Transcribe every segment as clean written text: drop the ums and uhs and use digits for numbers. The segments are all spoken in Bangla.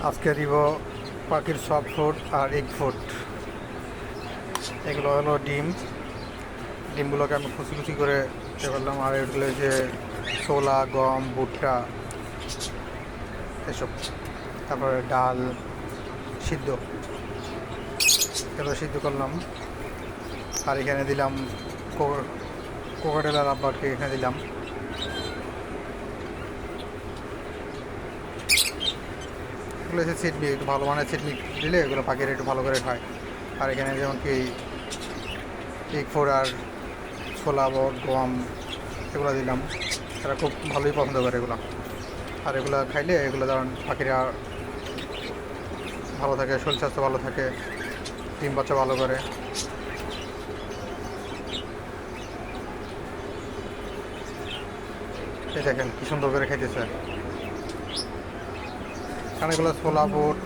আজকে দিব পাখির সফট ফুড আর এগ ফুড। এগুলো হলো ডিমগুলোকে আমি কুচি কুচি করে করলাম, আর এগুলো যে ছোলা, গম, ভুট্টা এসব, তারপরে ডাল সিদ্ধ, এগুলো সিদ্ধ করলাম। আর এখানে দিলাম কোকাটেলার আব্বাকে এখানে দিলাম। এগুলো হচ্ছে চিটনি, একটু ভালো মানের চিটনি দিলে এগুলো পাখিরা একটু ভালো করে খায়। আর এখানে যেমন কি এগ ফুড আর ছোলা, গম এগুলো দিলাম, তারা খুব ভালোই পছন্দ করে এগুলো। আর এগুলো খাইলে এগুলো ধরুন পাখিরা ভালো থাকে, শরীর স্বাস্থ্য ভালো থাকে, ডিম বাচ্চা ভালো করে। এই দেখেন কি সুন্দর করে খাইতেছে। কারণ এগুলো ছোলা, বুট,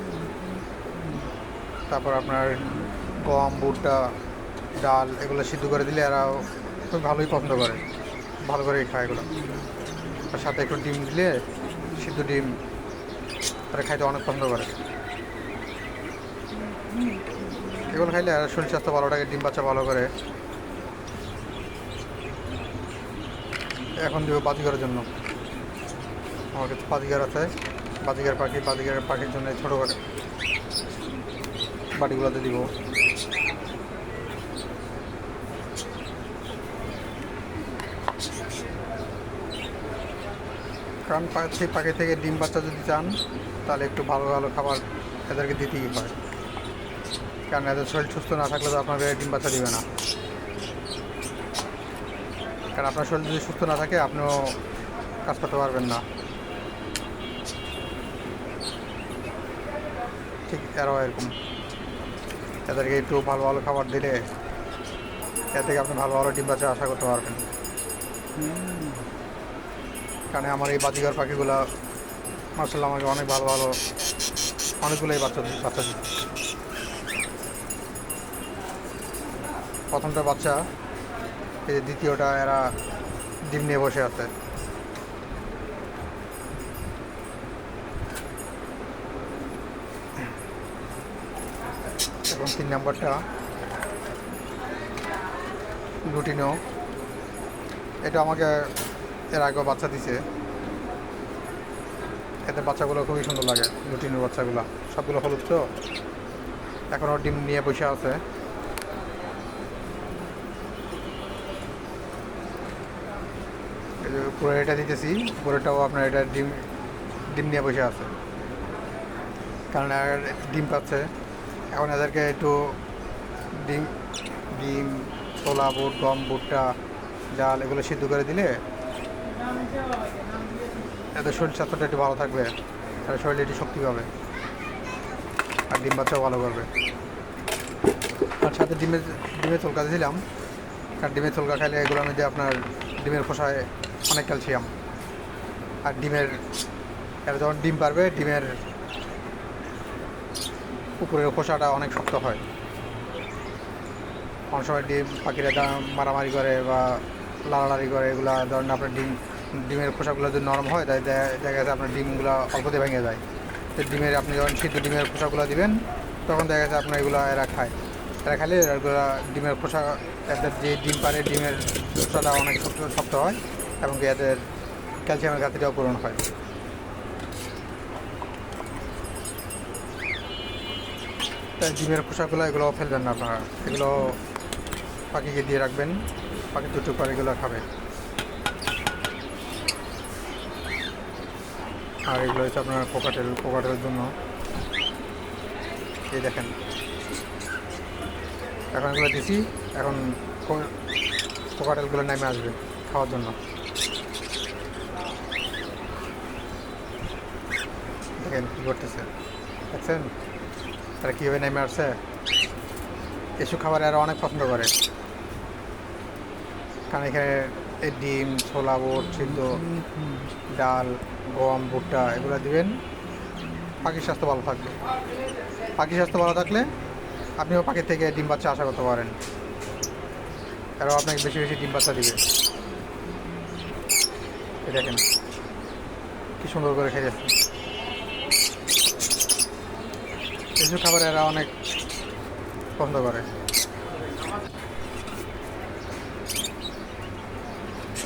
তারপর আপনার গম, ভুট্টা, ডাল এগুলো সিদ্ধ করে দিলে এরা খুব ভালোই পছন্দ করে, ভালো করেই খায় এগুলো। আর সাথে একটু ডিম দিলে, সিদ্ধ ডিম, তারা খাইতে অনেক পছন্দ করে। এগুলো খাইলে আর শরীর স্বাস্থ্য ভালো থাকে, ডিম বাচ্চা ভালো করে। এখন দিব বাজিগরের জন্য। আমার কাছে বাজিগার আছে, বাজিগার পাখির জন্য ছোটো করে বাটিগুলোতে দিব। কারণ সেই পাখি থেকে ডিম বাচ্চা যদি চান তাহলে একটু ভালো ভালো খাবার এদেরকে দিতেই হয়। কারণ এদের শরীর সুস্থ না থাকলে তো আপনাকে ডিম বাচ্চা দিবে না। কারণ আপনার শরীর যদি সুস্থ না থাকে আপনিও কাজ করতে পারবেন না। ঠিক এরাও এরকম, এদেরকে একটু ভালো ভালো খাবার দিলে এর থেকে আপনি ভালো ভালো ডিম বাচ্চা আশা করতে পারবেন। কারণ আমার এই বাজিঘর পাখিগুলো মার্শাল্লাহ আমাকে অনেক ভালো ভালো অনেকগুলোই বাচ্চা দিচ্ছে। প্রথমটা বাচ্চা, এই যে দ্বিতীয়টা, এরা ডিম নিয়ে বসে আছে। এবং 3 নম্বরটা লুটিনো, এটা আমাকে এর আগেও বাচ্চা দিছে। এদের বাচ্চাগুলো খুবই সুন্দর লাগে, লুটিনোর বাচ্চাগুলো সবগুলো হলুদ তো, এখনও ডিম নিয়ে বসে আছে। পুরো এটা দিতেছি, পুরোটাও আপনার এটা ডিম নিয়ে বসে আছে, কারণ ডিম পাচ্ছে। এখন এদেরকে একটু ডিম ডিম ছোলা, বুট, গম, ভুট্টা, ডাল এগুলো সিদ্ধ করে দিলে এদের শরীর স্বাস্থ্যটা একটু ভালো থাকবে, তাদের শরীরে একটু শক্তি পাবে, আর ডিম বাচ্চাও ভালো করবে। আর সাথে ডিমের চলকা দিয়েছিলাম, কারণ ডিমের চলকা খাইলে এগুলোর মধ্যে আপনার ডিমের খোসায় অনেক ক্যালসিয়াম। আর এরা যখন ডিম পারবে, ডিমের উপরের খোসাটা অনেক শক্ত হয়। অনেক সময় ডিম পাখিরা মারামারি করে বা লাড়ালাড়ি করে, এগুলো ধরেন আপনার ডিমের খোসাগুলো যদি নরম হয় তাই দেখা যাচ্ছে আপনার ডিমগুলো অল্পতে ভেঙে যায়। তো আপনি যখন সিদ্ধ ডিমের খোসাগুলো দিবেন তখন দেখা যাচ্ছে আপনার এগুলো এরা খায়। এরা খাইলে এগুলো ডিমের খোসা, এদের যে ডিম পারে ডিমের খোসাটা অনেক শক্ত হয়, এবং এদের ক্যালসিয়ামের ঘাটতিটাও পূরণ হয়। তাই ডিমের খোসাগুলো এগুলো ফেলবেন না আপনারা, এগুলো পাখিকে দিয়ে রাখবেন, পাখি দুটো পরে এগুলো খাবে। আর এগুলো হচ্ছে আপনার কোকাটেলের জন্য। এই দেখেন এখন এগুলো দিছি, এখন কোকাটেলগুলো নেমে আসবে খাওয়ার জন্য। দেখেন কী করতেছে, দেখছেন তারা কীভাবে নেমে আসছে। এসব খাবার এরা অনেক পছন্দ করে, কারণ এখানে এই ডিম, ছোলা, বুট সিদ্ধ, ডাল, গম, ভুট্টা এগুলো দিবেন, পাখির স্বাস্থ্য ভালো থাকবে। পাখির স্বাস্থ্য ভালো থাকলে আপনিও পাখির থেকে ডিম বাচ্চা আশা করতে পারেন, এরাও আপনাকে বেশি বেশি ডিম বাচ্চা দিবে। দেখেন কি সুন্দর করে খেয়ে যাচ্ছে। কিছু খাবার এরা অনেক পছন্দ করে।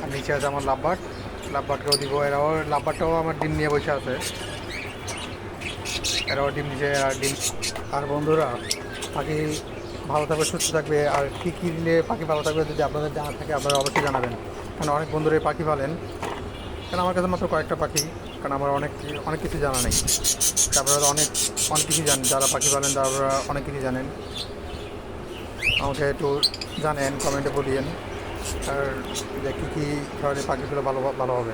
আর নিচে আছে আমার লাভবার্ড, লাভবার্ডকেও দিব, এরাও লাভবার্ডটাও আমার ডিম নিয়ে বসে আছে, এরাও ডিম দিচ্ছে আর ডিম। আর বন্ধুরা, পাখি ভালো থাকবে, সুস্থ থাকবে, আর কী কী দিলে পাখি ভালো থাকবে যদি আপনাদের জানা থাকে আপনারা অবশ্যই জানাবেন। কারণ অনেক বন্ধুরাই পাখি পালেন, কারণ আমার কাছে মাত্র কয়েকটা পাখি, কারণ আমার অনেক অনেক কিছু জানা নেই। তারপরে অনেক অনেক কিছু জানেন, যারা পাখি পালেন তারা অনেক কিছু জানেন, আমাকে একটু জানেন, কমেন্টে বলিয়েন আর যে কী কী ধরনের পাখিগুলো ভালো ভালো হবে।